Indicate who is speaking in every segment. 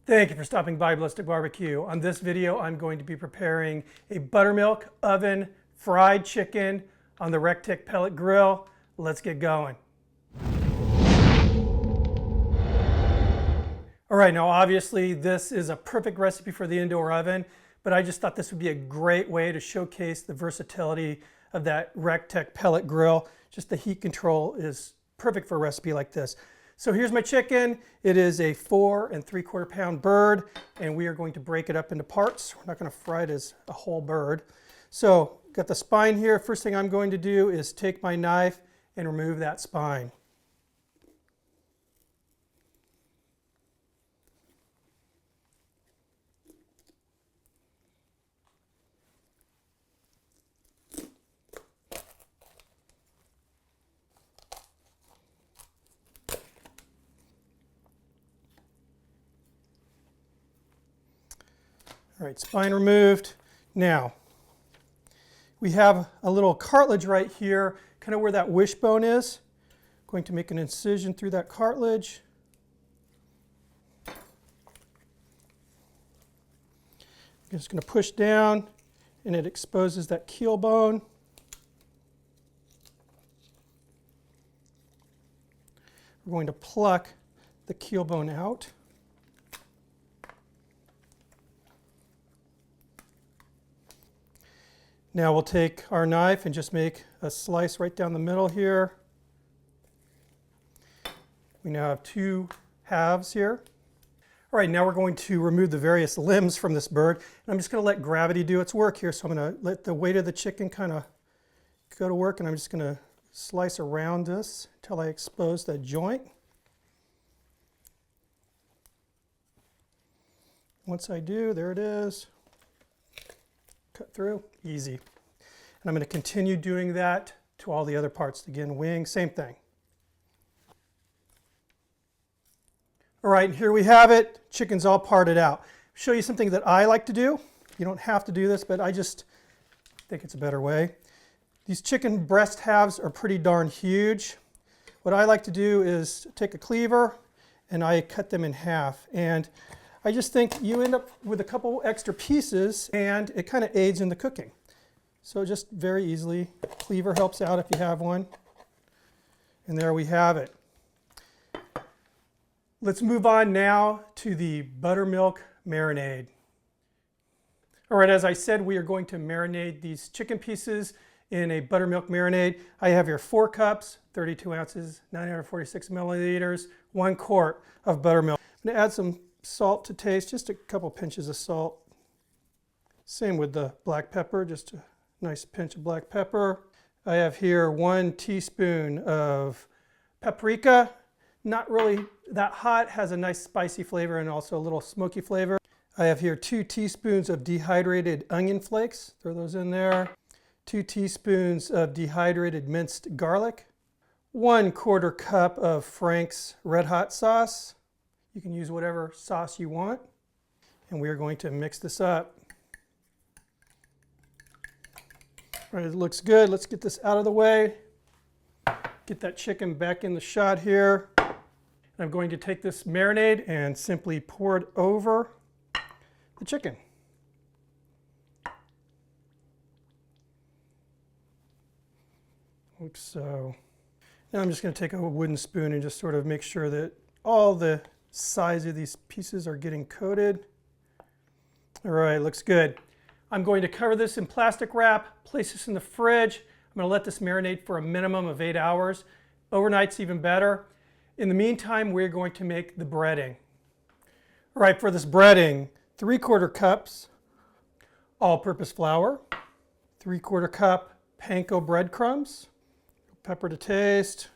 Speaker 1: Thank you for stopping by Ballistic Barbecue. On this video, I'm going to be preparing a buttermilk oven fried chicken on the Rectic pellet grill. Let's get going. All right, now obviously this is a perfect recipe for the indoor oven, but I just thought this would be a great way to showcase the versatility of that Rectic pellet grill. Just the heat control is perfect for a recipe like this. So here's my chicken. It is a 4 3/4 pound bird, and we are going to break it up into parts. We're not going to fry it as a whole bird. So got the spine here. First thing I'm going to do is take my knife and remove that spine. All right, spine removed. Now, we have a little cartilage right here, kind of where that wishbone is. I'm going to make an incision through that cartilage. I'm just going to push down, and it exposes that keel bone. We're going to pluck the keel bone out. Now we'll take our knife and just make a slice right down the middle here. We now have 2 halves here. All right, now we're going to remove the various limbs from this bird. And I'm just going to let gravity do its work here. So I'm going to let the weight of the chicken kind of go to work, and I'm just going to slice around this until I expose that joint. Once I do, there it is. Cut through, easy. And I'm going to continue doing that to all the other parts. Again, wing, same thing. All right, here we have it. Chicken's all parted out. Show you something that I like to do. You don't have to do this, but I just think it's a better way. These chicken breast halves are pretty darn huge. What I like to do is take a cleaver and I cut them in half. And I just think you end up with a couple extra pieces, and it kind of aids in the cooking. So just very easily, cleaver helps out if you have one. And there we have it. Let's move on now to the buttermilk marinade. All right, as I said, we are going to marinate these chicken pieces in a buttermilk marinade. I have here 4 cups, 32 ounces, 946 milliliters, 1 quart of buttermilk. I'm going to add some salt to taste, just a couple pinches of salt. Same with the black pepper, just a nice pinch of black pepper. I have here 1 teaspoon of paprika. Not really that hot, has a nice spicy flavor and also a little smoky flavor. I have here 2 teaspoons of dehydrated onion flakes. Throw those in there. 2 teaspoons of dehydrated minced garlic. 1/4 cup of Frank's red hot sauce. You can use whatever sauce you want. And we are going to mix this up. All right, it looks good. Let's get this out of the way. Get that chicken back in the shot here. I'm going to take this marinade and simply pour it over the chicken. Oops, so now I'm just going to take a wooden spoon and just sort of make sure that all the sides of these pieces are getting coated. All right, looks good. I'm going to cover this in plastic wrap, place this in the fridge. I'm going to let this marinate for a minimum of 8 hours. Overnight's even better. In the meantime, we're going to make the breading. All right, for this breading, 3/4 cups all-purpose flour, 3/4 cup Panko breadcrumbs, pepper to taste,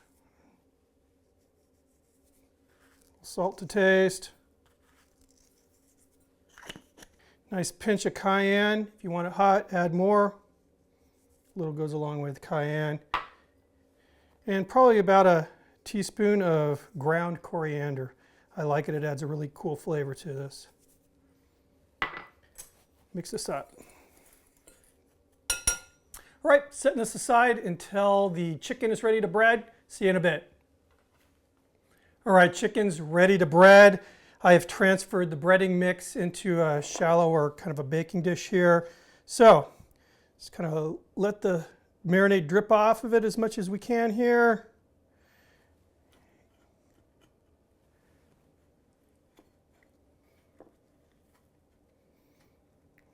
Speaker 1: salt to taste, nice pinch of cayenne. If you want it hot, add more. A little goes a long way with cayenne. And probably about a teaspoon of ground coriander. I like it, it adds a really cool flavor to this. Mix this up. All right, setting this aside until the chicken is ready to bread. See you in a bit. All right, chicken's ready to bread. I have transferred the breading mix into a shallow or kind of a baking dish here. So just kind of let the marinade drip off of it as much as we can here.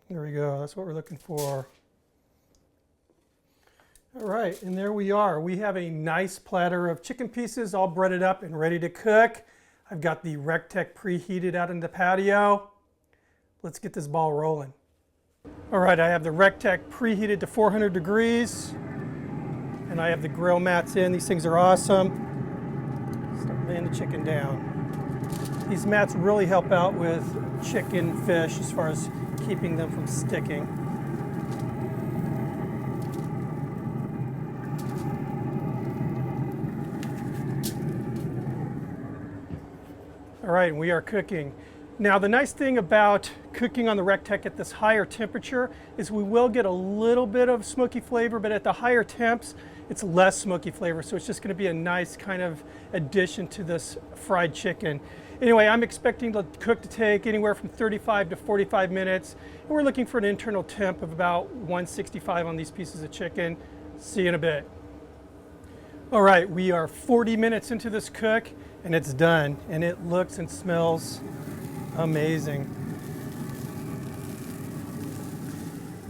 Speaker 1: There we go, that's what we're looking for. All right, and there we are. We have a nice platter of chicken pieces all breaded up and ready to cook. I've got the Rectech preheated out in the patio. Let's get this ball rolling. All right, I have the Rectech preheated to 400 degrees, and I have the grill mats in. These things are awesome. Start laying the chicken down. These mats really help out with chicken, fish, as far as keeping them from sticking. All right, we are cooking. Now the nice thing about cooking on the Rectech at this higher temperature is we will get a little bit of smoky flavor, but at the higher temps, it's less smoky flavor. So it's just gonna be a nice kind of addition to this fried chicken. Anyway, I'm expecting the cook to take anywhere from 35 to 45 minutes. And we're looking for an internal temp of about 165 on these pieces of chicken. See you in a bit. All right, we are 40 minutes into this cook and it's done. And it looks and smells amazing.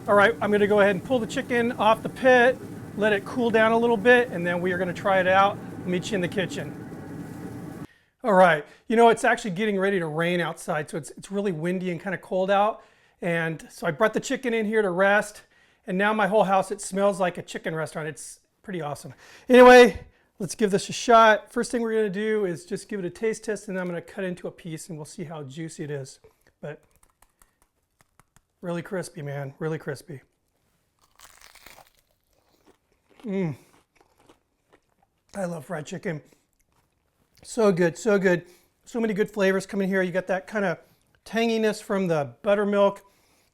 Speaker 1: All right, I'm gonna go ahead and pull the chicken off the pit, let it cool down a little bit, and then we are gonna try it out. I'll meet you in the kitchen. All right, you know, it's actually getting ready to rain outside, so it's really windy and kind of cold out. And so I brought the chicken in here to rest, and now my whole house, it smells like a chicken restaurant. It's pretty awesome. Anyway, let's give this a shot. First thing we're gonna do is just give it a taste test, and then I'm gonna cut into a piece and we'll see how juicy it is. But really crispy, man, really crispy. I love fried chicken. So good, so good. So many good flavors coming here. You got that kind of tanginess from the buttermilk,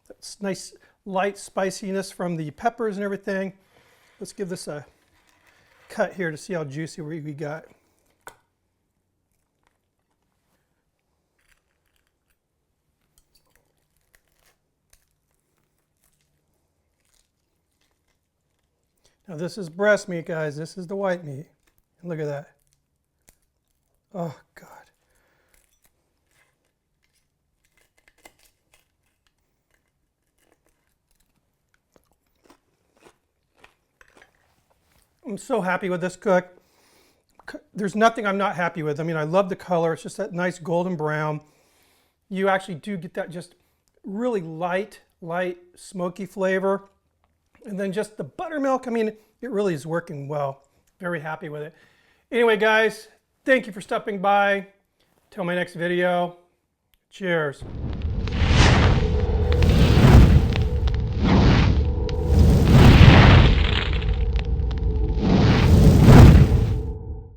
Speaker 1: that's nice light spiciness from the peppers and everything. Let's give this a cut here to see how juicy we got. Now this is breast meat, guys. This is the white meat. And look at that. Oh, God. I'm so happy with this cook. There's nothing I'm not happy with. I mean, I love the color. It's just that nice golden brown. You actually do get that just really light, smoky flavor. And then just the buttermilk, I mean, it really is working well. Very happy with it. Anyway, guys, thank you for stopping by. Till my next video, cheers.